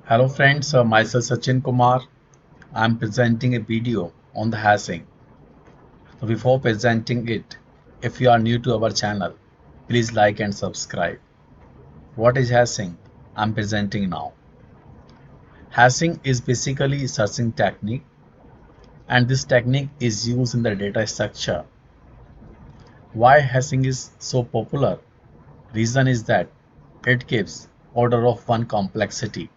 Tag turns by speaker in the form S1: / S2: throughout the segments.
S1: Hello friends, myself Sachin Kumar. I am presenting a video on the hashing. So before presenting it, if you are new to our channel, please like and subscribe. What is hashing? I am presenting now. Hashing is basically a searching technique, and this technique is used in the data structure. Why hashing is so popular? Reason is that it gives order of one complexity.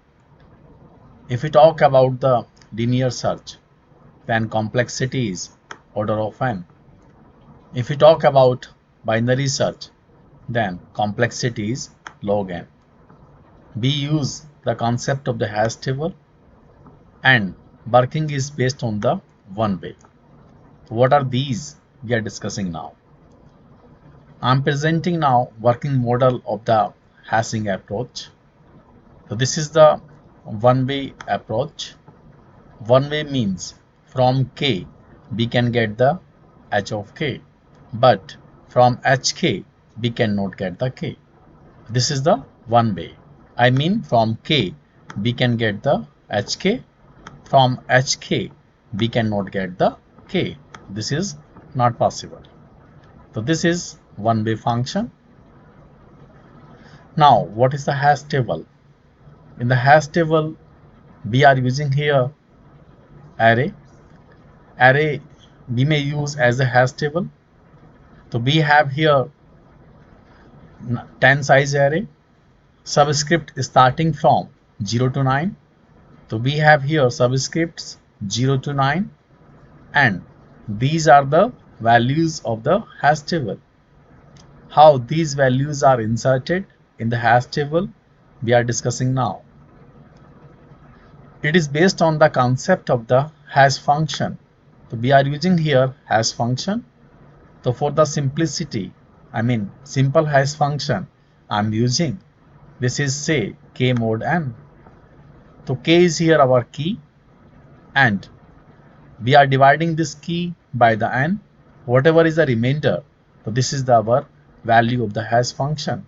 S1: If we talk about the linear search, then complexity is order of n. If we talk about binary search, then complexity is log n. We use the concept of the hash table and working is based on the one way. What are these we are discussing now? I am presenting now working model of the hashing approach. So this is the one way approach. One way means from k we can get the h of k, but from hk we cannot get the k. This is the one way. I mean from k we can get the hk, from hk we cannot get the k. This is not possible. So this is one way function. Now what is the hash table? In the hash table we are using here array. Array we may use as a hash table. So we have here 10 size array, subscript starting from 0 to 9. So we have here subscripts 0 to 9, and these are the values of the hash table. How these values are inserted in the hash table we are discussing now. It is based on the concept of the hash function. So we are using here hash function. So for the simplicity, I mean simple hash function I am using. This is say k mod n. So k is here our key, and we are dividing this key by the n. Whatever is the remainder, so this is our value of the hash function.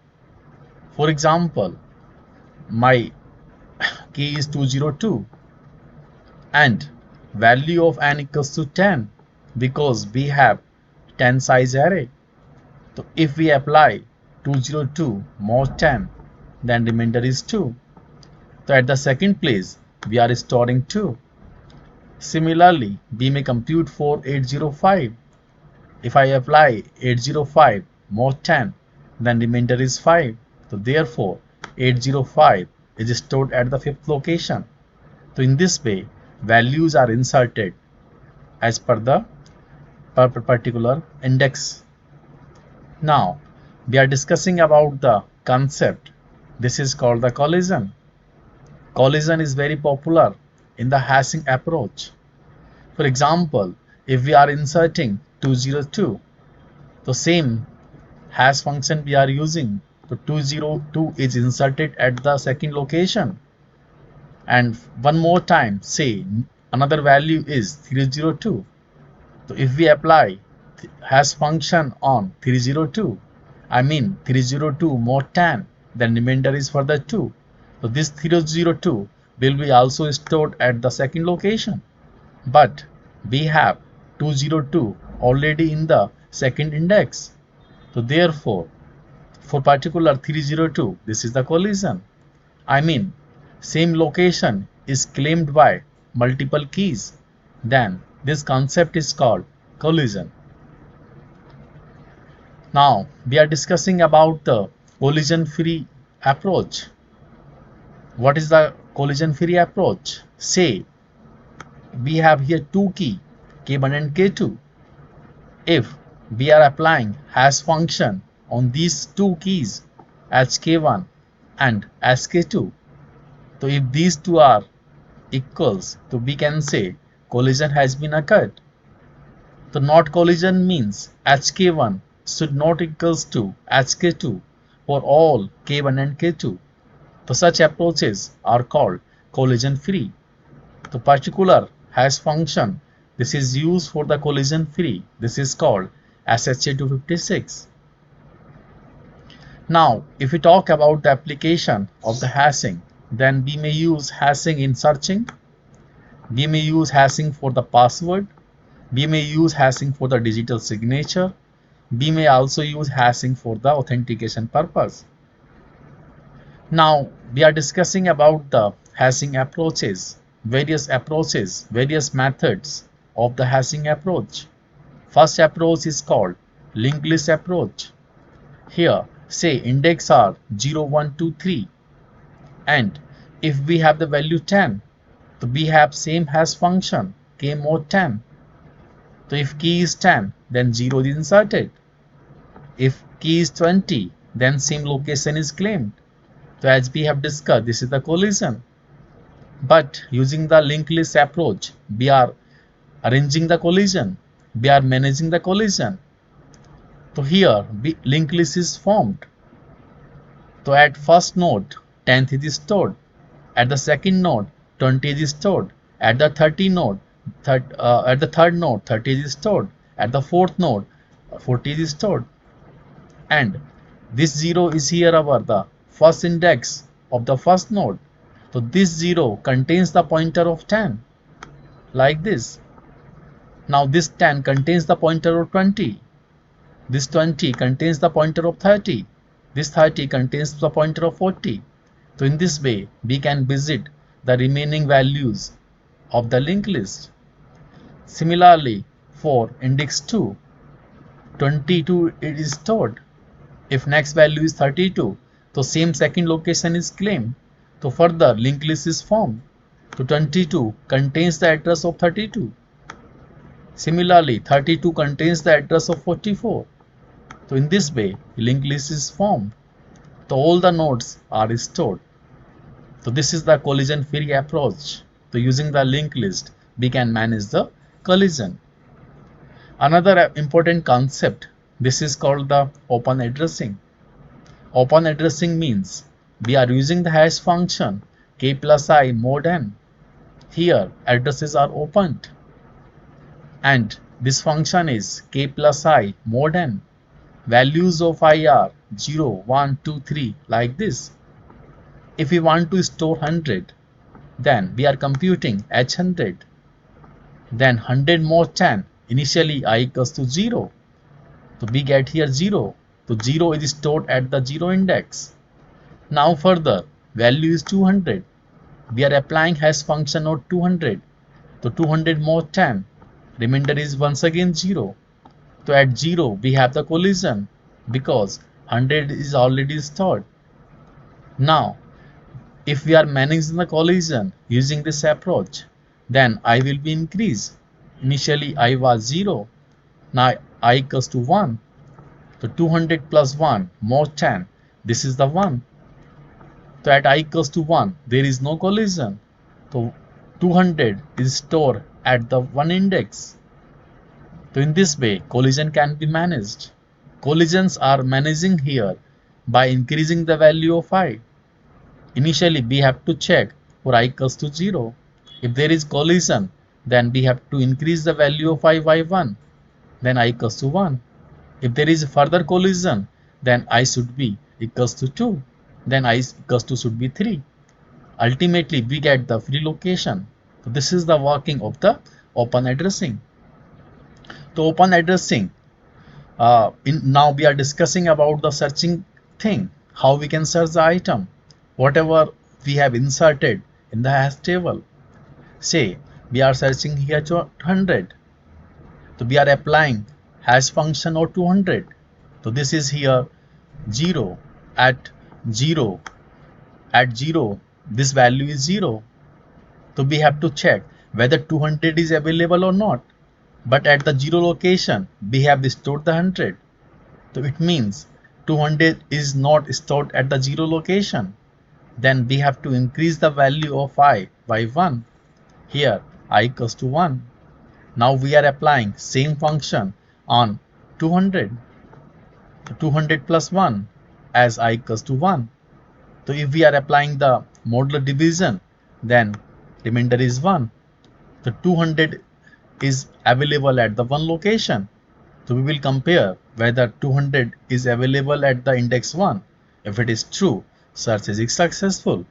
S1: For example, my key is 202 and value of n equals to 10 because we have 10 size array. So if we apply 202 mod 10, then remainder is 2. So at the second place we are storing 2. Similarly, we may compute for 805. If I apply 805 mod 10, then remainder is 5. So therefore 805 is stored at the fifth location. So in this way, values are inserted as per the particular index. Now we are discussing about the concept. This is called the collision. Collision is very popular in the hashing approach. For example, if we are inserting 202, the same hash function we are using, so 202 is inserted at the second location, and one more time say another value is 302. So if we apply hash function on 302, I mean 302 mod 10, then remainder is further 2. So this 302 will be also stored at the second location, but we have 202 already in the second index. So therefore, for particular 302, this is the collision. I mean, same location is claimed by multiple keys. Then this concept is called collision. Now we are discussing about the collision-free approach. What is the collision-free approach? Say we have here two key k1 and k2. If we are applying hash function on these two keys hk1 and hk2, so if these two are equals, so we can say collision has been occurred. So not collision means hk1 should not equals to hk2 for all k1 and k2. So such approaches are called collision free. The particular hash function this is used for the collision free. This is called SHA-256. Now, if we talk about the application of the hashing, Then we may use hashing in searching. We may use hashing for the password. We may use hashing for the digital signature. We may also use hashing for the authentication purpose. Now we are discussing about the hashing approaches, various methods of the hashing approach. First approach is called linked list approach. Here, say index are 0, 1, 2, 3, and if we have the value 10, so we have same hash function k mod 10. So if key is 10, then 0 is inserted. If key is 20, then same location is claimed. So as we have discussed, this is the collision. But using the linked list approach, we are arranging the collision. We are managing the collision. So here, linked list is formed. So at first node, 10th is stored. At the second node, 20 is stored. At the 30 node, at the third node, 30 is stored. At the fourth node, 40 is stored. And this 0 is here our the first index of the first node. So this 0 contains the pointer of 10 like this. Now this 10 contains the pointer of 20. This 20 contains the pointer of 30. This 30 contains the pointer of 40. So in this way, we can visit the remaining values of the linked list. Similarly, for index 2, 22 it is stored. If next value is 32, so same second location is claimed. So further linked list is formed. So 22 contains the address of 32. Similarly, 32 contains the address of 44. So in this way, linked list is formed. So all the nodes are stored. So this is the collision-free approach. So using the linked list, we can manage the collision. Another important concept, this is called the open addressing. Open addressing means we are using the hash function k plus I mod n. Here addresses are opened and this function is k plus I mod n. Values of I are 0, 1, 2, 3 like this. If we want to store 100, then we are computing h100. Then 100 mod 10, initially I equals to 0. So we get here 0. So 0 is stored at the 0 index. Now further, value is 200. We are applying hash function of 200. So 200 mod 10, remainder is once again 0. So at 0 we have the collision because 100 is already stored. Now if we are managing the collision using this approach, then I will be increased. Initially I was 0, now I equals to 1. So 200 plus 1 mod 10, this is the 1. So at I equals to 1, there is no collision. So 200 is stored at the 1 index. So in this way, collision can be managed. Collisions are managing here by increasing the value of I. Initially, we have to check for I equals to 0. If there is collision, then we have to increase the value of I by 1. Then I equals to 1. If there is further collision, then I should be equals to 2. Then I equals to should be 3. Ultimately, we get the free location. So this is the working of the open addressing. So open addressing. Now we are discussing about the searching thing. How we can search the item. Whatever we have inserted in the hash table. Say we are searching here 200. So we are applying hash function of 200. So this is here 0 at 0 at 0 this value is 0. So we have to check whether 200 is available or not. But at the 0 location we have stored the 100. So it means 200 is not stored at the 0 location. Then we have to increase the value of I by 1. Here I equals to 1. Now we are applying same function on 200. So 200 plus 1 as I equals to 1. So if we are applying the modular division, then remainder is 1. So 200 is available at the one location. So we will compare whether 200 is available at the index 1. If it is true, search is successful.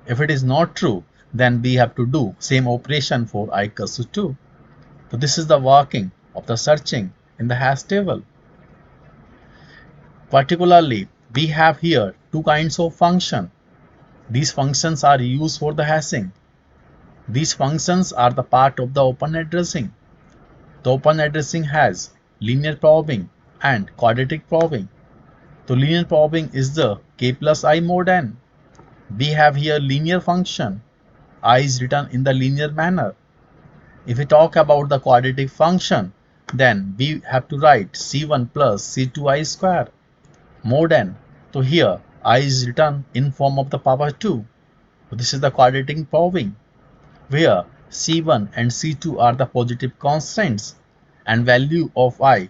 S1: If it is not true, then we have to do same operation for I equals to 2. So this is the working of the searching in the hash table. Particularly, we have here two kinds of function. These functions are used for the hashing. These functions are the part of the open addressing. The open addressing has linear probing and quadratic probing. So linear probing is the k plus I mod n. We have here linear function. I is written in the linear manner. If we talk about the quadratic function, then we have to write c1 plus c2i square mod n. So here I is written in form of the power 2. So this is the quadratic probing, where c1 and c2 are the positive constants and value of I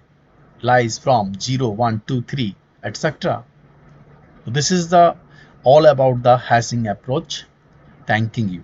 S1: lies from 0, 1, 2, 3, etc. So this is the all about the hashing approach. Thanking you.